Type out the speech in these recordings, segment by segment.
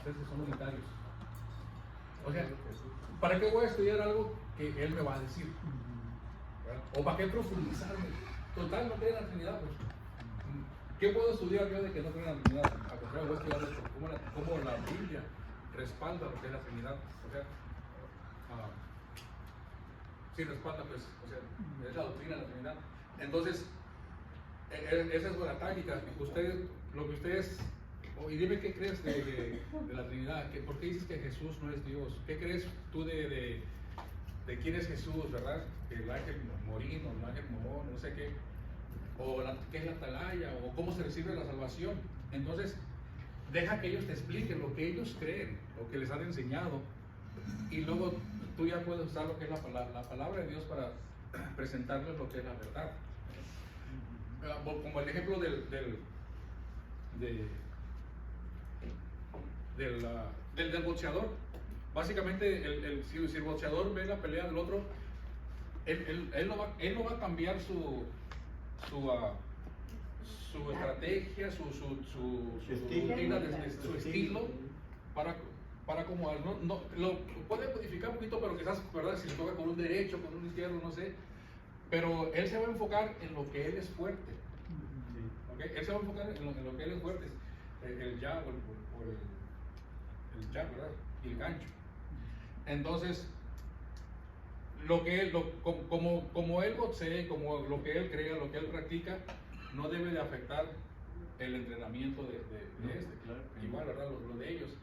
ustedes que son unitarios. O sea, ¿para qué voy a estudiar algo que él me va a decir? ¿Verdad? ¿O para qué profundizarme? Total, no creen en la Trinidad, pues. ¿Qué puedo estudiar yo de que no creen en la Trinidad? Al contrario, voy a estudiar esto, cómo la Biblia respalda lo que es la Trinidad. O sea, sí respalda, pues, o sea, es la doctrina de la Trinidad. Entonces, esa es buena táctica. Lo que ustedes, y dime qué crees de la Trinidad. ¿Por qué dices que Jesús no es Dios? ¿Qué crees tú de quién es Jesús, verdad? El ángel morino, el ángel morón, no sé qué. O qué es la atalaya, o cómo se recibe la salvación. Entonces, deja que ellos te expliquen lo que ellos creen, lo que les han enseñado, y luego tú ya puedes usar lo que es la palabra de Dios para presentarles lo que es la verdad. Como el ejemplo del boxeador. Básicamente, si el boxeador ve la pelea del otro, él no va a cambiar su estrategia, su estilo para acomodar. No, lo puede modificar un poquito, pero quizás, ¿verdad? Si le toca con un derecho, con un izquierdo, no sé. Pero él se va a enfocar en lo que él es fuerte. ¿Okay? Él se va a enfocar en lo que él es fuerte. El jab o el jab, ¿verdad? Y el gancho. Entonces, como él boxea, como lo que él crea, lo que él practica, no debe de afectar el entrenamiento de claro. Igual, ¿verdad? Lo de ellos.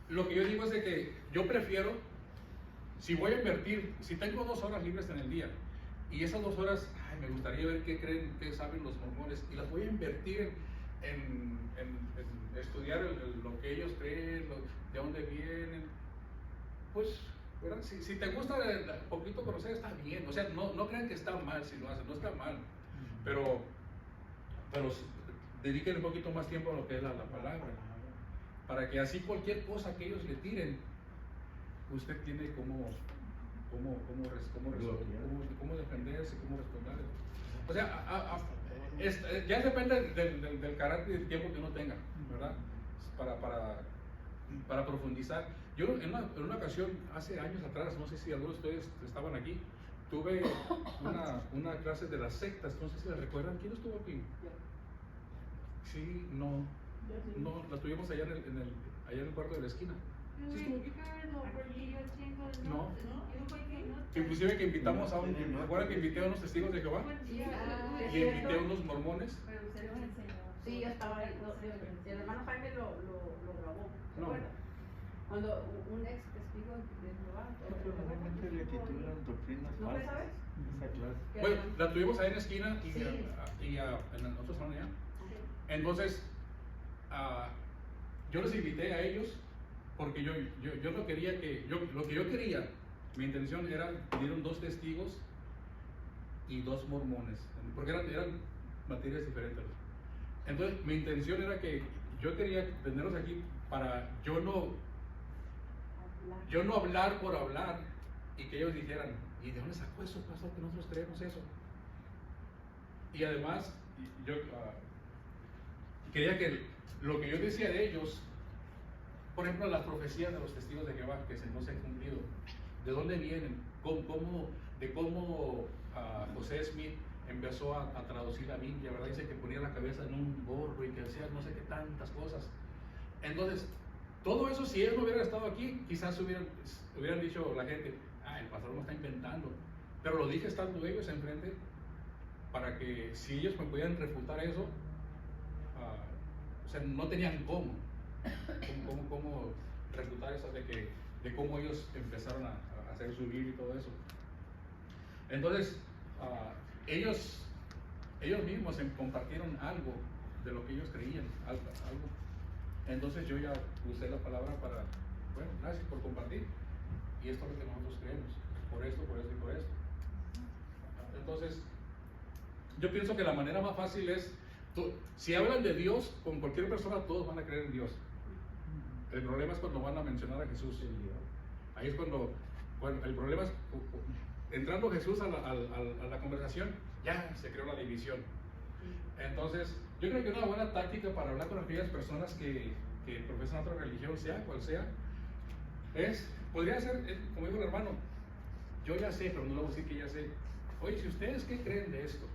Lo que yo digo es de que yo prefiero, si voy a invertir, si tengo 2 horas libres en el día, y esas 2 horas, me gustaría ver qué creen, qué saben los mormones, y las voy a invertir en estudiar lo que ellos creen, de dónde vienen, pues, ¿verdad? Si te gusta un poquito conocer, está bien. O sea, no crean que está mal si lo hacen, no está mal. Pero dediquen un poquito más tiempo a lo que es la palabra. Para que así cualquier cosa que ellos le tiren, usted tiene cómo defenderse, cómo responder. O sea, ya depende del carácter y del tiempo que uno tenga, ¿verdad? Para profundizar. Yo en una ocasión, hace años atrás, no sé si algunos de ustedes estaban aquí, tuve una clase de las sectas, no sé si la recuerdan. ¿Quién estuvo aquí? Sí, no, la tuvimos allá en el cuarto de la esquina. ¿Sí estuvo aquí? No. Inclusive que invitamos a ¿recuerdan que invité a unos testigos de Jehová? Y invité a unos mormones. Sí, yo estaba ahí, el hermano Jaime lo grabó. No. Cuando un ex testigo de Jehová. Probablemente le titulan doctrinas ¿No falsas. sabes? Esa clase. Bueno, la tuvimos ahí en la esquina y, sí. En el otro salón allá. Entonces, yo les invité a ellos porque yo no quería lo que yo quería, mi intención era vinieron 2 testigos y 2 mormones, porque eran materias diferentes. Entonces, mi intención era que yo quería tenerlos aquí para yo no hablar por hablar y que ellos dijeran, ¿y de dónde sacó eso, pastor, que nosotros creemos eso? Y además, yo quería que lo que yo decía de ellos, por ejemplo, las profecías de los testigos de Jehová que no se han cumplido, ¿de dónde vienen? De cómo José Smith empezó a traducir la Biblia, ¿verdad? Dice que ponía la cabeza en un gorro y que hacía no sé qué tantas cosas. Entonces, todo eso, si él no hubiera estado aquí, quizás hubieran dicho la gente, el pastor no está inventando. Pero lo dije estando ellos enfrente, para que si ellos me pudieran refutar eso, o sea, no tenían cómo refutar eso de cómo ellos empezaron a hacer su Biblia y todo eso. Entonces, ellos mismos compartieron algo de lo que ellos creían, algo. Entonces yo ya usé la palabra para, bueno, gracias por compartir. Y esto es lo que nosotros creemos, por esto y por esto. Entonces, yo pienso que la manera más fácil es, si hablan de Dios, con cualquier persona todos van a creer en Dios. El problema es cuando van a mencionar a Jesús. Ahí es cuando el problema es, entrando Jesús a la conversación, ya se creó la división. Entonces, yo creo que una buena táctica para hablar con aquellas personas que que profesan otra religión, sea cual sea, podría ser, como dijo el hermano, yo ya sé, pero no le voy a decir que ya sé. Oye, si ustedes qué creen de esto,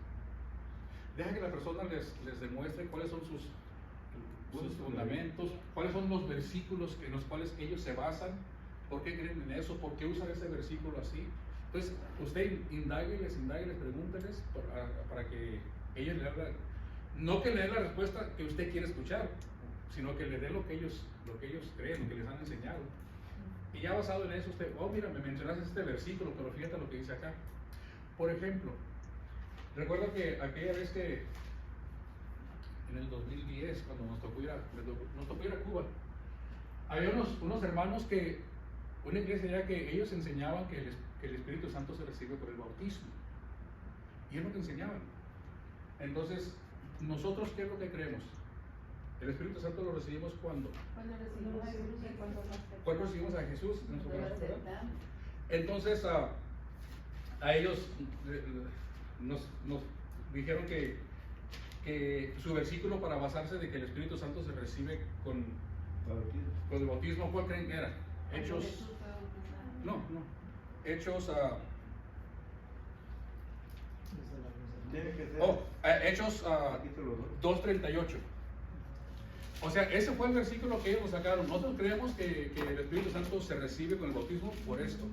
deja que la persona les demuestre cuáles son sus fundamentos, cuáles son los versículos en los cuales ellos se basan, por qué creen en eso, por qué usan ese versículo así. Entonces, usted indágueles, pregúnteles para que ellos le hagan, no que le den la respuesta que usted quiere escuchar, sino que le den lo que ellos creen, lo que les han enseñado. Y ya basado en eso, usted, mira, me mencionaste este versículo, pero fíjate lo que dice acá. Por ejemplo, recuerdo que aquella vez que en el 2010, cuando nos tocó ir a Cuba, había unos hermanos una iglesia ya que ellos enseñaban que el Espíritu Santo se recibe por el bautismo. Y es lo que enseñaban. Entonces, ¿nosotros qué es lo que creemos? El Espíritu Santo lo recibimos cuando recibimos a Jesús en nuestro corazón, ¿verdad? Entonces, a ellos nos dijeron que su versículo para basarse de que el Espíritu Santo se recibe con el bautismo, ¿cuál creen que era? Hechos. Hechos. Hechos 2:38. O sea, ese fue el versículo que ellos nos sacaron. Nosotros creemos que el Espíritu Santo se recibe con el bautismo por esto.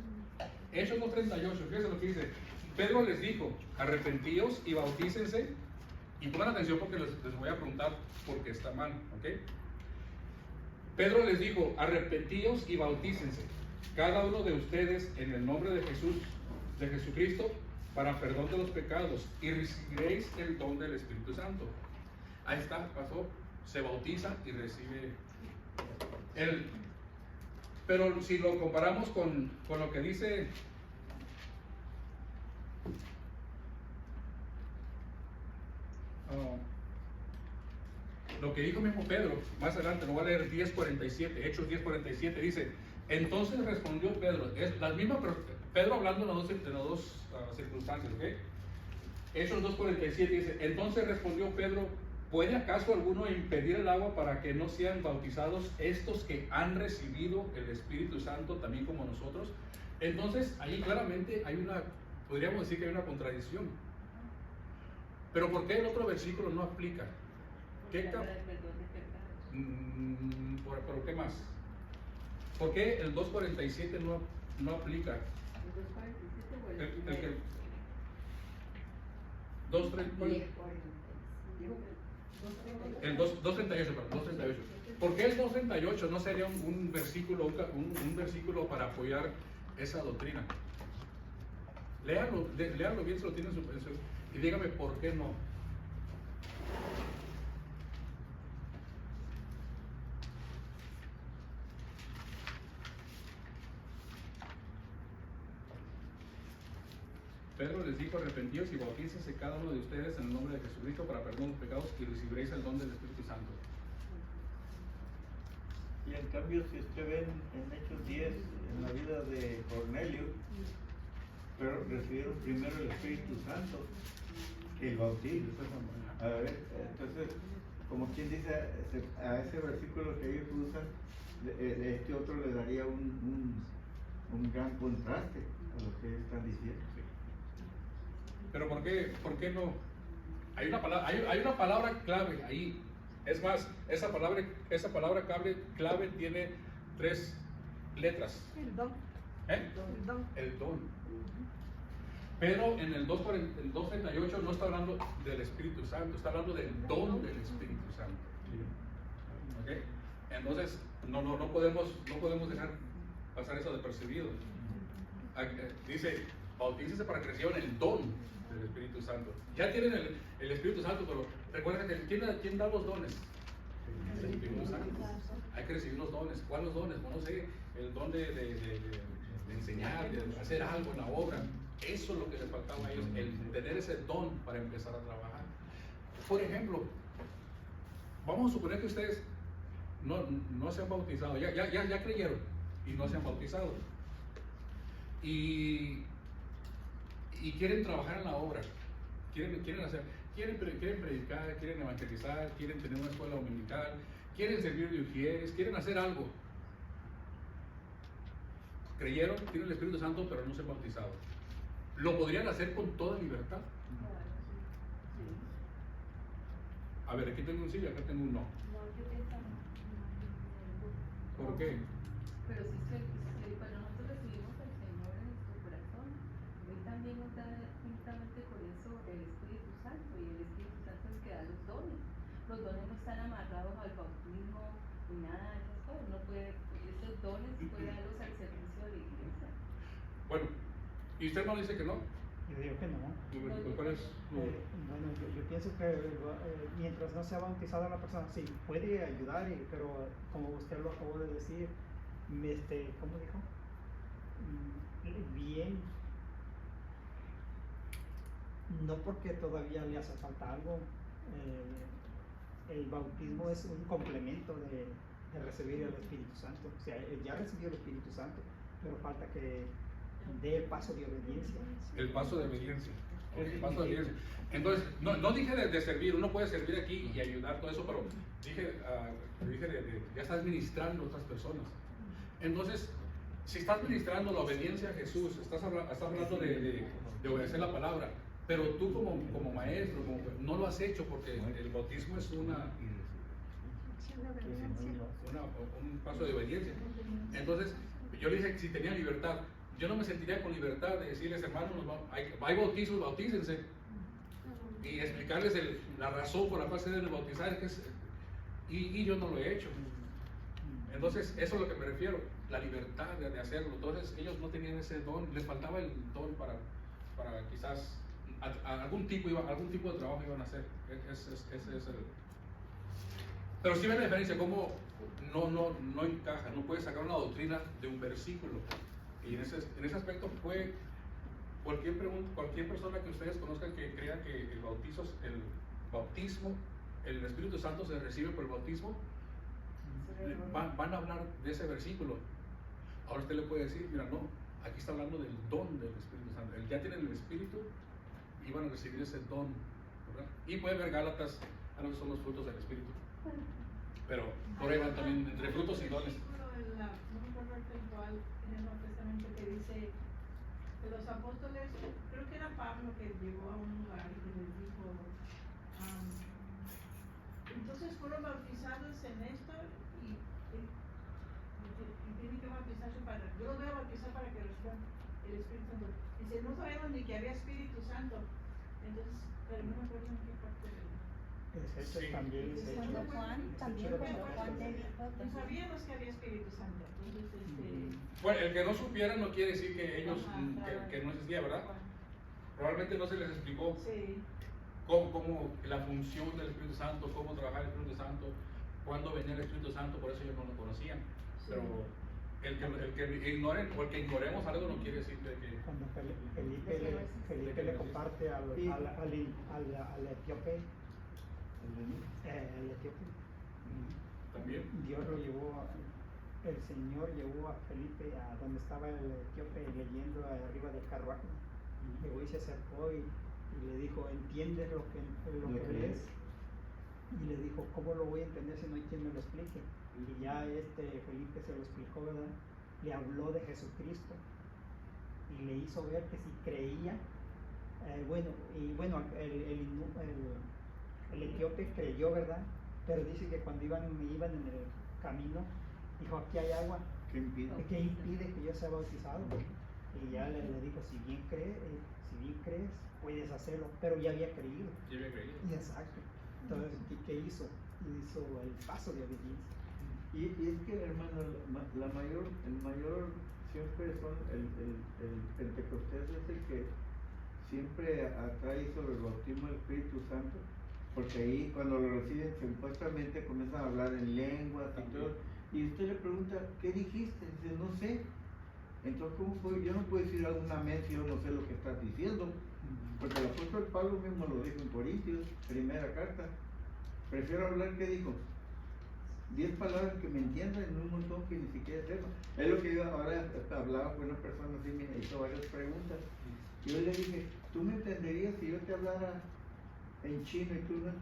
Hechos 2:38, fíjense lo que dice. Pedro les dijo, arrepentíos y bautícense. Y pongan atención porque les voy a preguntar porque está mal, ¿ok? Pedro les dijo, arrepentíos y bautícense, cada uno de ustedes en el nombre de Jesucristo, para perdón de los pecados, y recibiréis el don del Espíritu Santo. Ahí está, pasó, se bautiza y recibe pero si lo comparamos con lo que dice lo que dijo mismo Pedro, más adelante, lo voy a leer 10:47, Hechos 10:47, dice, entonces respondió Pedro, es la misma, Pedro hablando en las dos circunstancias, ¿ok? Hechos 2:47 dice, entonces respondió Pedro, ¿puede acaso alguno impedir el agua para que no sean bautizados estos que han recibido el Espíritu Santo también como nosotros? Entonces, ahí claramente podríamos decir que hay una contradicción. Pero ¿por qué el otro versículo no aplica? ¿Pero qué más? ¿Por qué el 2:47 no aplica? El 2:38, perdón, 2:38. ¿Por qué el 2:38 no sería un versículo para apoyar esa doctrina? Léanlo bien si lo tienen y dígame por qué no. Pedro les dijo, arrepentíos y bautícense cada uno de ustedes en el nombre de Jesucristo para perdón de los pecados y recibiréis el don del Espíritu Santo. Y en cambio, si usted ve en Hechos 10, en la vida de Cornelio, pero recibieron primero el Espíritu Santo que el bautismo. A ver, entonces, como quien dice, a ese versículo que ellos usan, este otro le daría un gran contraste a lo que ellos están diciendo. Pero ¿por qué no? Hay una palabra clave ahí. Es más, esa palabra clave tiene 3 letras. El don. El don. Pero en el 2:38 no está hablando del Espíritu Santo, está hablando del don del Espíritu Santo. ¿Okay? Entonces, no podemos dejar pasar eso desapercibido. Dice, bautícese para que reciban el don del Espíritu Santo. Ya tienen el Espíritu Santo, pero recuerden que ¿quién da los dones? El Espíritu Santo. Hay que recibir los dones. ¿Cuáles dones? Bueno, no sé, el don de enseñar, de hacer algo en la obra. Eso es lo que les faltaba a ellos, el tener ese don para empezar a trabajar. Por ejemplo, vamos a suponer que ustedes no se han bautizado, ya creyeron y no se han bautizado. Y quieren trabajar en la obra, quieren predicar, quieren evangelizar, quieren tener una escuela dominical, quieren servir de ujieres, quieren hacer algo. Creyeron, tienen el Espíritu Santo, pero no se han bautizado. Lo podrían hacer con toda libertad. A ver, aquí tengo un sí y acá tengo un no. ¿Por qué? Pero si es que cuando nosotros recibimos al Señor en nuestro corazón, Él también nos da juntamente con eso el Espíritu Santo, y el Espíritu Santo es que da los dones. Los dones no están amarrados al bautismo ni nada de esas cosas. No puede, esos dones puede darlos al servicio de la iglesia. Bueno, ¿y usted no dice que no? Yo digo que no. ¿Cuál es tu...? Bueno, yo pienso que mientras no sea bautizada la persona, sí, puede ayudar, pero como usted lo acabó de decir, ¿cómo dijo? Bien, no porque todavía le hace falta algo, el bautismo es un complemento de recibir el Espíritu Santo. O sea, él ya recibió el Espíritu Santo, pero falta que dé el paso de obediencia. El paso de obediencia. El paso de obediencia. Entonces, no dije de servir, uno puede servir aquí y ayudar todo eso, pero dije, ya estás ministrando a otras personas. Entonces, si estás ministrando la obediencia a Jesús, estás hablando de obedecer la palabra, pero tú como maestro, no lo has hecho porque el bautismo es un paso de obediencia. Entonces, yo le dije, si tenía libertad, yo no me sentiría con libertad de decirles, hermanos, hay bautizos, bautícense, y explicarles la razón por la cual se deben bautizar, y yo no lo he hecho. Entonces, eso es a lo que me refiero, la libertad de hacerlo. Entonces, ellos no tenían ese don, les faltaba el don para quizás algún tipo de trabajo iban a hacer. Ese es el... Pero sí ve la diferencia, cómo no encaja, no puede sacar una doctrina de un versículo. Y en ese aspecto fue cualquier persona que ustedes conozcan que crea que el bautismo, el Espíritu Santo se recibe por el bautismo, van a hablar de ese versículo. Ahora usted le puede decir, mira, no, aquí está hablando del don del Espíritu Santo. Ya tienen el Espíritu y van a recibir ese don, ¿verdad? Y puede ver Gálatas, a lo que son los frutos del Espíritu. Pero por ahí van también entre frutos y dones. No me acuerdo cuál en el Nuevo Testamento que dice que los apóstoles, creo que era Pablo que llegó a un lugar y les dijo, entonces fueron bautizados en esto y tienen que bautizarse yo los voy a bautizar para que reciban el Espíritu Santo. Dice, no sabemos ni que había Espíritu Santo. Entonces, pero no me acuerdo en qué parte de... Sí. También es hecho. Cuando Juan, también cuando Juan le dijo, No sabíamos que había Espíritu Santo. Entonces, Bueno, el que no supiera no quiere decir que ellos, Ajá, que no existía, ¿verdad? Probablemente no se les explicó sí. cómo la función del Espíritu Santo, cómo trabajar el Espíritu Santo, cuándo venía el Espíritu Santo, por eso ellos no lo conocían. Sí. Pero el que ignoren o el que ignoremos algo no quiere decir que... Cuando Felipe le comparte al etíope, También. Dios lo llevó, el Señor llevó a Felipe a donde estaba el etíope leyendo arriba del carruaje. Llegó y se acercó y le dijo, ¿entiendes lo que lees? Y le dijo, ¿cómo lo voy a entender si no hay quien me lo explique? Y ya Felipe se lo explicó, ¿verdad? Le habló de Jesucristo y le hizo ver que si creía, el etíope creyó, ¿verdad? Pero dice que cuando iban en el camino, dijo, aquí hay agua, ¿Qué impide? ¿qué impide que yo sea bautizado? Y ya le dijo, si bien crees, puedes hacerlo, pero ya había creído. Yo había creído. Y exacto. Entonces, ¿qué hizo? Hizo el paso de obediencia. Y es que, hermano, el mayor siempre son el Pentecostés es el que siempre atrae sobre el bautismo del Espíritu Santo, porque ahí cuando lo reciben supuestamente comienzan a hablar en lenguas y todo, y usted le pregunta, ¿qué dijiste? Dice, no sé. Entonces, ¿cómo fue? Yo no puedo decir algún amén si yo no sé lo que estás diciendo, porque el apóstol Pablo mismo lo dijo en Corintios, primera carta. Prefiero hablar, ¿qué dijo? 10 palabras que me entiendan en un montón que ni siquiera sepa. Es lo que yo ahora hablaba con una persona así, me hizo varias preguntas. Y yo le dije, ¿tú me entenderías si yo te hablara en chino y tú no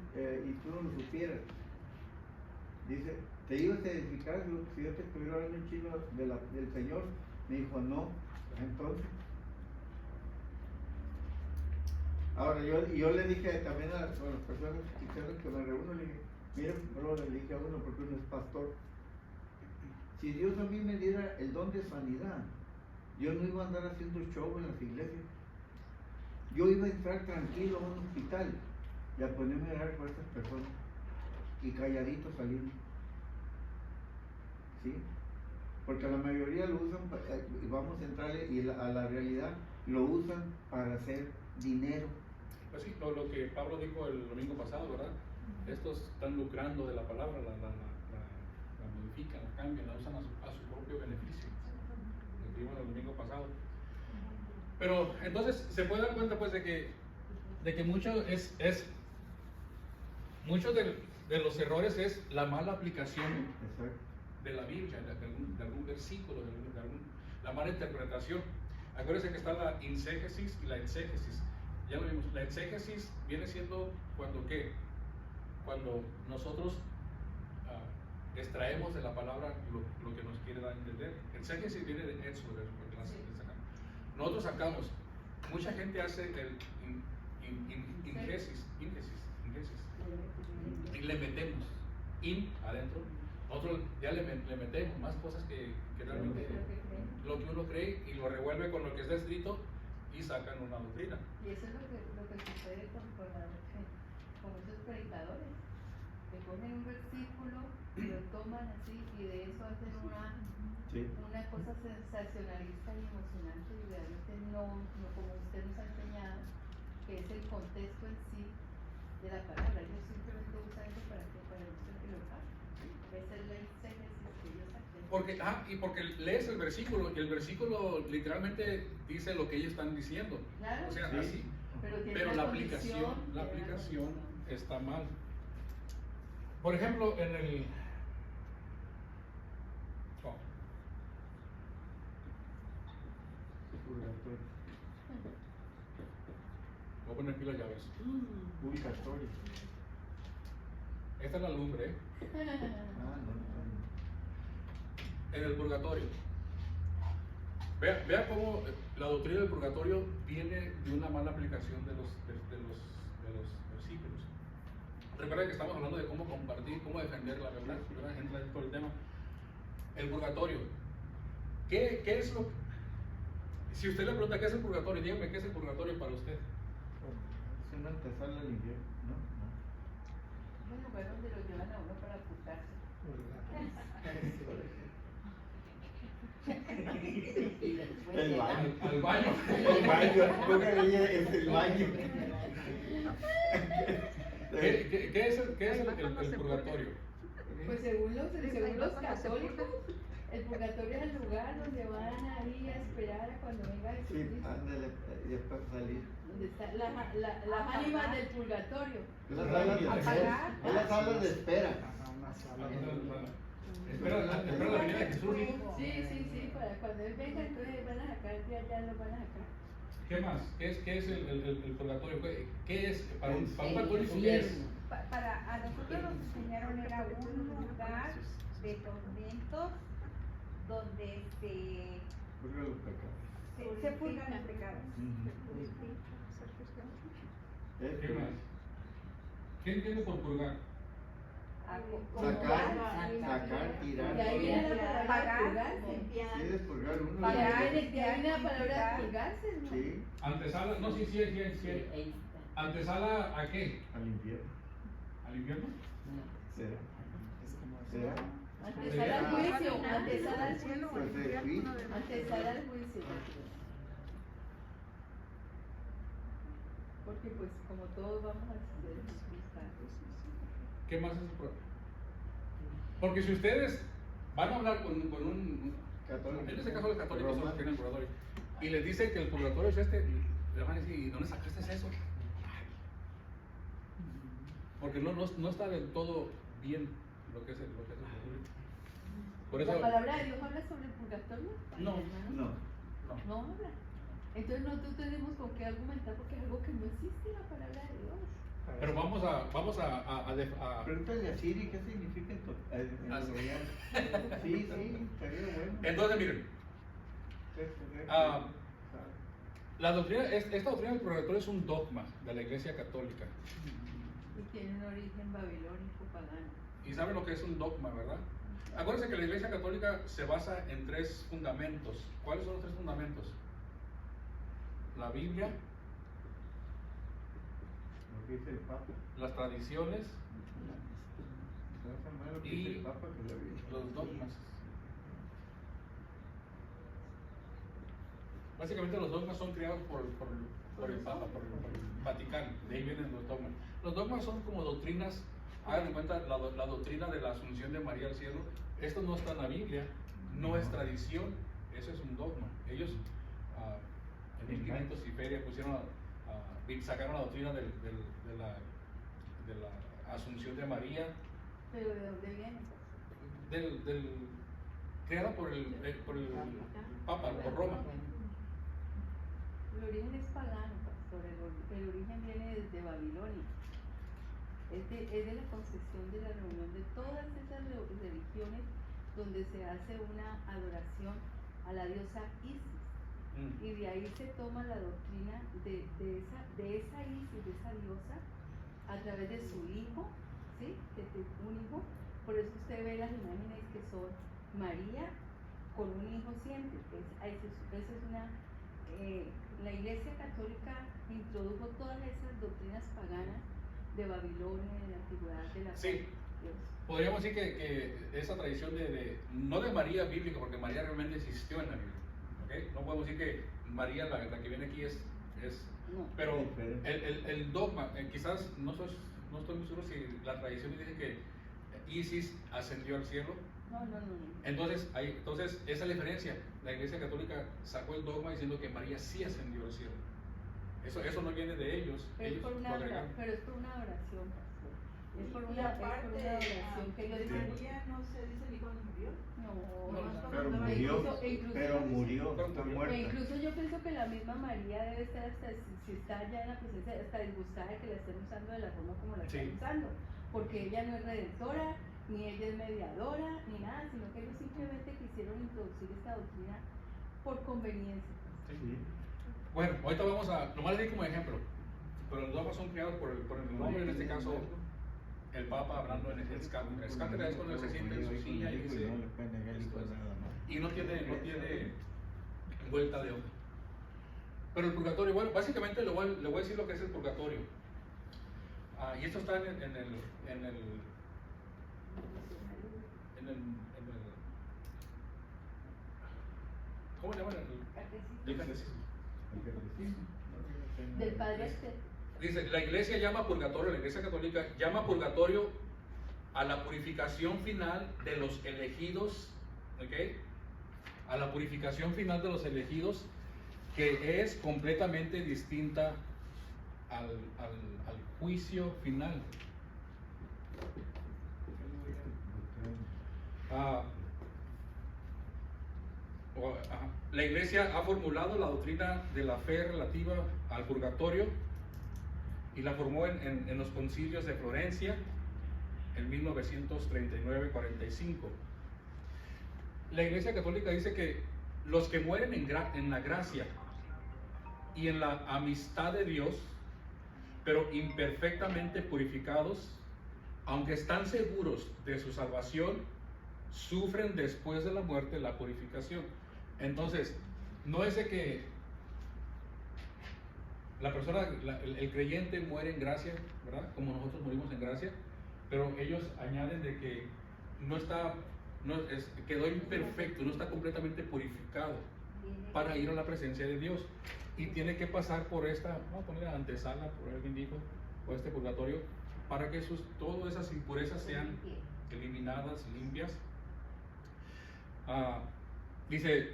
lo supieras? Dice, ¿te ibas a edificar si yo te estuviera hablando en chino del Señor? Me dijo, no. Entonces, ahora yo le dije también a las personas cristianas que me reúno, le dije, mira, brother, le dije a uno porque uno es pastor, si Dios a mí me diera el don de sanidad, yo no iba a andar haciendo show en las iglesias. Yo iba a entrar tranquilo a un hospital y a ponerme a orar por estas personas y calladito salir. ¿Sí? Porque la mayoría lo usan, vamos a entrarle y a la realidad lo usan para hacer dinero. Pues sí, lo que Pablo dijo el domingo pasado, ¿verdad? Estos están lucrando de la palabra, la modifican, la cambian, la usan a su propio beneficio. Lo que vimos el domingo pasado. Pero entonces se puede dar cuenta pues de que muchos de los errores es la mala aplicación Exacto. de la Biblia, de algún versículo, la mala interpretación. Acuérdense que está la inségesis y la exégesis. Ya lo vimos. La exégesis viene siendo cuando nosotros extraemos de la palabra lo que nos quiere dar a entender. Exégesis viene de Éxodo, de nosotros sacamos. Mucha gente hace el ingesis, y le metemos adentro. Nosotros ya le metemos más cosas que realmente lo que uno cree y lo revuelve con lo que está escrito y sacan una doctrina. Y eso es lo que sucede con esos predicadores, que cogen un versículo y lo toman así y de eso hacen una cosa sensacionalista y emocionante y realmente no como usted nos ha enseñado, que es el contexto en sí de la palabra. Ellos simplemente usan eso para demostrar que lo saben. Esa es la exégesis que ellos hacen. Porque lees el versículo y el versículo literalmente dice lo que ellos están diciendo. Claro. O sea, Sí. así. Pero la aplicación está mal. Por ejemplo, en el voy a poner aquí las llaves. Purgatorio. Esta es la lumbre, ¿eh? No. En el purgatorio. Vea cómo la doctrina del purgatorio viene de una mala aplicación de los versículos. Recuerda que estamos hablando de cómo compartir, cómo defender la verdad. Entra dentro del tema. El purgatorio. ¿Qué es lo que... Si usted le pregunta qué es el purgatorio, dígame qué es el purgatorio para usted. Es una antesala al infierno, ¿no? Es el lugar donde lo llevan a uno para ocultarse. El baño. Al baño. El baño. Póngale, es el baño. ¿Qué es el purgatorio? Pues según los católicos, el purgatorio es el lugar donde van ahí a esperar a cuando venga Sí, Jesucristo. ándale, ya para salir. Donde están las ánimas del purgatorio. Es la sala de espera. Es la sala de espera. Espera la venida de Jesús. Sí, para cuando Él venga, entonces van a sacar, ya lo van a sacar. ¿Qué más? ¿Qué es el purgatorio? ¿Qué es? Para un católico, ¿qué es? A nosotros nos enseñaron era un lugar de tormentos donde Purga los pecados. se purgan los pecados. ¿Qué más? ¿Qué entiende por purgar? Sacar, tirar. Y ahí viene la palabra purgarse. ¿Quieres purgar uno? Para ahí viene la palabra purgarse, ¿no? Sí, Antesala, no, sí. ¿Antesala a qué? al infierno. ¿Al infierno? ¿Será? Es como ¿Será? Antesala al juicio, antesala al juicio. Pues el juicio. Antesala al juicio. Porque pues como todos vamos a ser juzgados. ¿Qué más es el purgatorio? Porque si ustedes van a hablar con un Católico. en este caso los católicos son los que tienen el purgatorio, y les dicen que el purgatorio es le van a decir, ¿y dónde sacaste eso? Porque no está del todo bien lo que es el purgatorio. Por eso, ¿La palabra de Dios habla sobre el purgatorio? No. hermano? No. No habla. Entonces nosotros tenemos con qué argumentar porque es algo que no existe en la palabra de Dios. Pero vamos a Pregúntale a Siri qué significa en Ah, sí. L'Oreal. Sí, estaría bueno. Entonces, miren, la doctrina, esta doctrina del purgatorio es un dogma de la Iglesia Católica. Y tiene un origen babilónico pagano. Y saben lo que es un dogma, ¿verdad? Acuérdense que la Iglesia Católica se basa en 3 fundamentos. ¿Cuáles son los 3 fundamentos? La Biblia, Lo que dice el Papa. las tradiciones Se hace más lo que y dice el Papa que la Biblia. los dogmas. Básicamente los dogmas son creados por el Papa, por el Vaticano. De ahí vienen los dogmas. Los dogmas son como doctrinas. Hagan en cuenta la doctrina de la Asunción de María al cielo. Esto no está en la Biblia, no es tradición, eso es un dogma. Ellos en 1500 y feria sacaron la doctrina de la Asunción de María, ¿Pero de dónde viene? creada por el Papa, por Roma. El origen es pagano, pastor. El origen viene desde Babilonia. Es de la concepción de la reunión de todas esas religiones donde se hace una adoración a la diosa Isis. Y de ahí se toma la doctrina de esa Isis, de esa diosa, a través de su hijo, ¿sí? De un hijo. Por eso usted ve las imágenes que son María con un hijo siempre. Esa es una... la Iglesia Católica introdujo todas esas doctrinas paganas de Babilonia, de la antigüedad, de la Sí. Dios. Podríamos decir que esa tradición no de María bíblica, porque María realmente existió en la Biblia. ¿Okay? No podemos decir que María, la que viene aquí, es No. pero Diferente. el dogma, quizás no estoy muy seguro si la tradición dice que Isis ascendió al cielo. No. Entonces esa es la diferencia. La Iglesia Católica sacó el dogma diciendo que María sí ascendió al cielo. Eso no viene de ellos. Pero es Ellos por lo una agregaron. pero es por una oración, pastor. Es por Y una aparte, oración que ellos dicen. María no se dice ni cuándo murió. Pero No, murió, está E muerta. incluso yo pienso que la misma María debe estar hasta, si está ya en la presencia, hasta disgustada de que la estén usando de la forma como la están Sí. usando, porque ella no es redentora, ni ella es mediadora, ni nada, sino que ellos simplemente quisieron introducir esta doctrina por conveniencia. Sí. Bueno, ahorita vamos nomás le di como ejemplo, pero los dogmas son creados por el hombre, en este caso el Papa, hablando en el escátedra. Escátedra es cuando se siente en su silla y dice, No le pueden negar el hijo de nada más. y no tiene vuelta de hoja. Pero el purgatorio, bueno, básicamente le voy a decir lo que es el purgatorio. Y esto está en el ¿cómo le llaman? El catecismo. Del Padre Esther. Dice, la iglesia llama purgatorio, la iglesia católica llama purgatorio a la purificación final de los elegidos, ¿ok? A la purificación final de los elegidos, que es completamente distinta al juicio final. La iglesia ha formulado la doctrina de la fe relativa al purgatorio y la formó en los concilios de Florencia en 1939-45. La iglesia católica dice que los que mueren en la gracia y en la amistad de Dios, pero imperfectamente purificados, aunque están seguros de su salvación, sufren después de la muerte la purificación. Entonces, no es de que la persona, el creyente muere en gracia, ¿verdad? Como nosotros morimos en gracia, pero ellos añaden de que quedó imperfecto, no está completamente purificado para ir a la presencia de Dios. Y tiene que pasar por esta, vamos a poner antesala, por alguien dijo, o este purgatorio, para que todas esas impurezas sean eliminadas, limpias. Dice,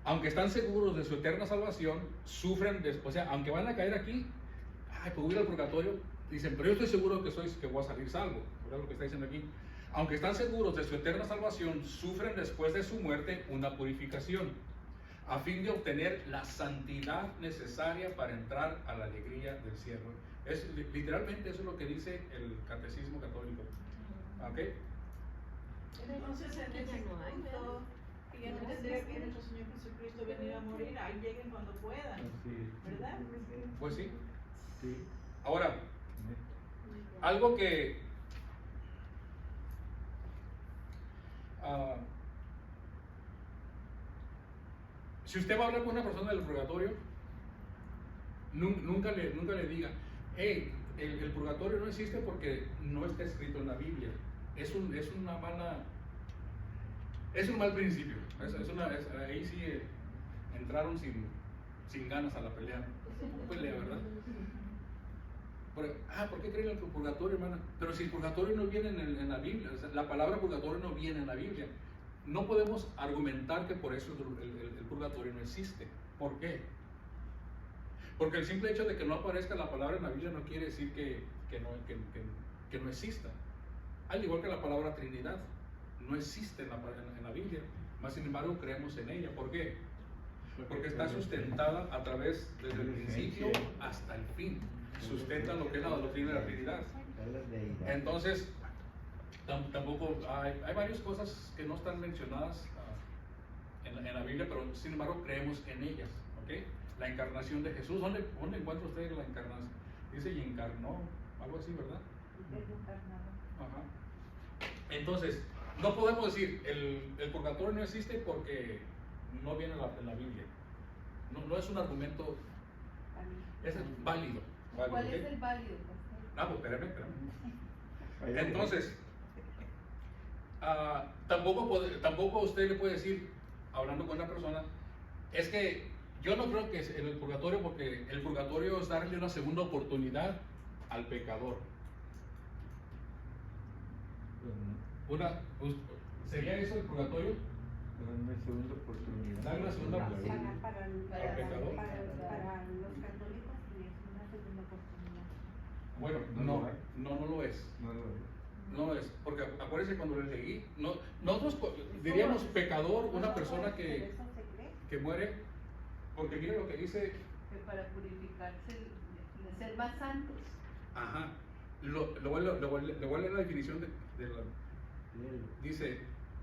aunque están seguros de su eterna salvación, sufren después, o sea, aunque van a caer aquí, pues voy a ir al purgatorio, dicen, pero yo estoy seguro que voy a salir salvo, ¿verdad? Lo que está diciendo aquí. Aunque están seguros de su eterna salvación, sufren después de su muerte una purificación, a fin de obtener la santidad necesaria para entrar a la alegría del cielo Literalmente eso es lo que dice el catecismo católico. ¿Ok? Entonces en ese punto, que ya no tendría que nuestro Señor Jesucristo venir a morir, ahí lleguen cuando puedan, Así es. ¿verdad? Pues sí. Sí. Ahora, algo que si usted va a hablar con una persona del purgatorio, nunca le diga, hey, el purgatorio no existe porque no está escrito en la Biblia. Es un mal principio. Ahí sí entraron sin ganas a la pelea. Pelea, ¿verdad? ¿Por qué creen en el purgatorio, hermana? Pero si el purgatorio no viene en la Biblia, o sea, la palabra purgatorio no viene en la Biblia. No podemos argumentar que por eso el purgatorio no existe. ¿Por qué? Porque el simple hecho de que no aparezca la palabra en la Biblia no quiere decir que no exista. Al igual que la palabra Trinidad, no existe en la Biblia, más sin embargo creemos en ella. ¿Por qué? Porque está sustentada a través desde el principio hasta el fin. Sustenta lo que es la doctrina de la Trinidad. Entonces, tampoco hay varias cosas que no están mencionadas en la Biblia, pero sin embargo creemos en ellas. ¿Okay? La encarnación de Jesús, ¿dónde encuentra usted la encarnación? Dice y encarnó, algo así, ¿verdad? Ajá. Entonces, no podemos decir el purgatorio no existe porque no viene en la Biblia. No es un argumento, es válido. ¿Cuál ¿Ok? es el válido? Pues espérame. Entonces, tampoco usted le puede decir, hablando con una persona, es que yo no creo que es en el purgatorio, porque el purgatorio es darle una segunda oportunidad al pecador. ¿Sería eso el purgatorio? Una segunda oportunidad. Darle una segunda oportunidad. Para los católicos sí es una segunda oportunidad. Bueno, no lo es. No lo es, porque acuérdense cuando les leí, nosotros diríamos pecador, una persona que muere, porque mire lo que dice. Que para purificarse, de ser más santos. Ajá. Le voy a leer la definición dice,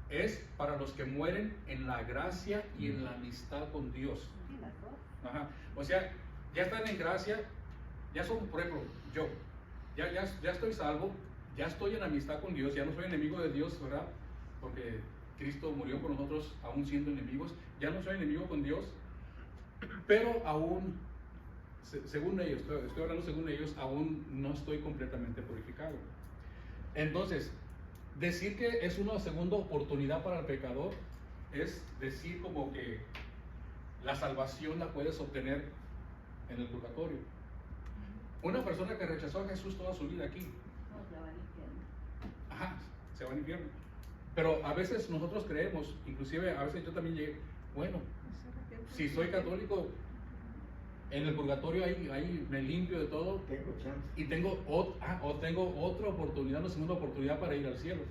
es para los que mueren en la gracia y en la amistad con Dios. Sí, las dos. Ajá. O sea, ya están en gracia, ya son, por ejemplo, yo, ya estoy salvo, ya estoy en amistad con Dios, ya no soy enemigo de Dios, ¿verdad? Porque Cristo murió por nosotros aún siendo enemigos, ya no soy enemigo con Dios, pero aún, según ellos, estoy hablando según ellos, aún no estoy completamente purificado. Entonces, decir que es una segunda oportunidad para el pecador es decir como que la salvación la puedes obtener en el purgatorio. Una persona que rechazó a Jesús toda su vida aquí, No, se va al infierno. ajá, se va al infierno. Pero a veces nosotros creemos, inclusive a veces yo también llegué, bueno, si soy católico, en el purgatorio ahí me limpio de todo Tengo chance. y tengo otra oportunidad, una segunda oportunidad para ir al cielo.